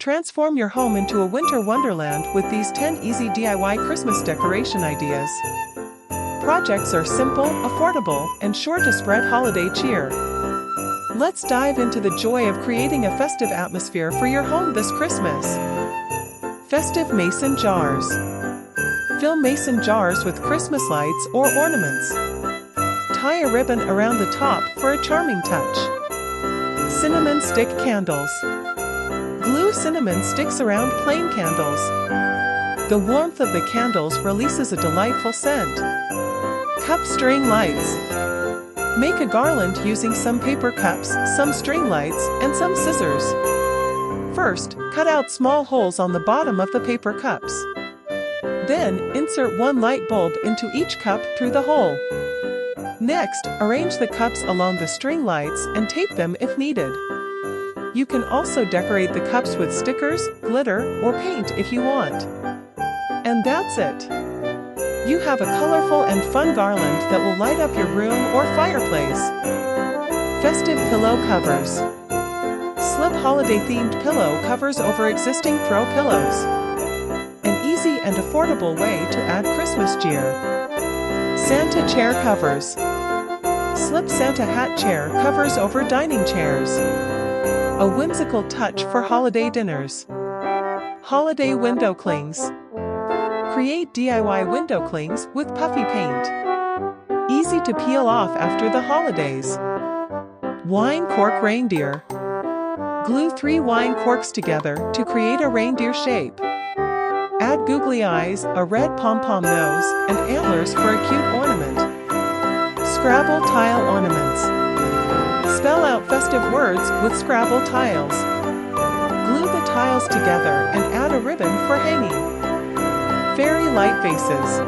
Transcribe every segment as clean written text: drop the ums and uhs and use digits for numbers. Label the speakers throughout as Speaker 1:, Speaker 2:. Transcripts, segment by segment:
Speaker 1: Transform your home into a winter wonderland with these 10 easy DIY Christmas decoration ideas. Projects are simple, affordable, and sure to spread holiday cheer. Let's dive into the joy of creating a festive atmosphere for your home this Christmas. Festive mason jars. Fill mason jars with Christmas lights or ornaments. Tie a ribbon around the top for a charming touch. Cinnamon stick candles. Glue cinnamon sticks around plain candles. The warmth of the candles releases a delightful scent. Cup string lights. Make a garland using some paper cups, some string lights, and some scissors. First, cut out small holes on the bottom of the paper cups. Then, insert one light bulb into each cup through the hole. Next, arrange the cups along the string lights and tape them if needed. You can also decorate the cups with stickers, glitter, or paint if you want. And that's it! You have a colorful and fun garland that will light up your room or fireplace. Festive pillow covers. Slip holiday-themed pillow covers over existing throw pillows. An easy and affordable way to add Christmas cheer. Santa chair covers. Slip Santa hat chair covers over dining chairs. A whimsical touch for holiday dinners. Holiday window clings. Create DIY window clings with puffy paint. Easy to peel off after the holidays. Wine cork reindeer. Glue 3 wine corks together to create a reindeer shape. Add googly eyes, a red pom-pom nose, and antlers for a cute ornament. Scrabble tile ornaments. Spell out festive words with Scrabble tiles. Glue the tiles together and add a ribbon for hanging. Fairy light vases.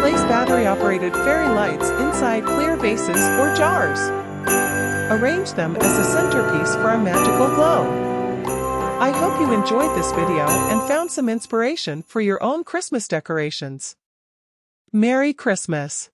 Speaker 1: Place battery-operated fairy lights inside clear vases or jars. Arrange them as a centerpiece for a magical glow. I hope you enjoyed this video and found some inspiration for your own Christmas decorations. Merry Christmas!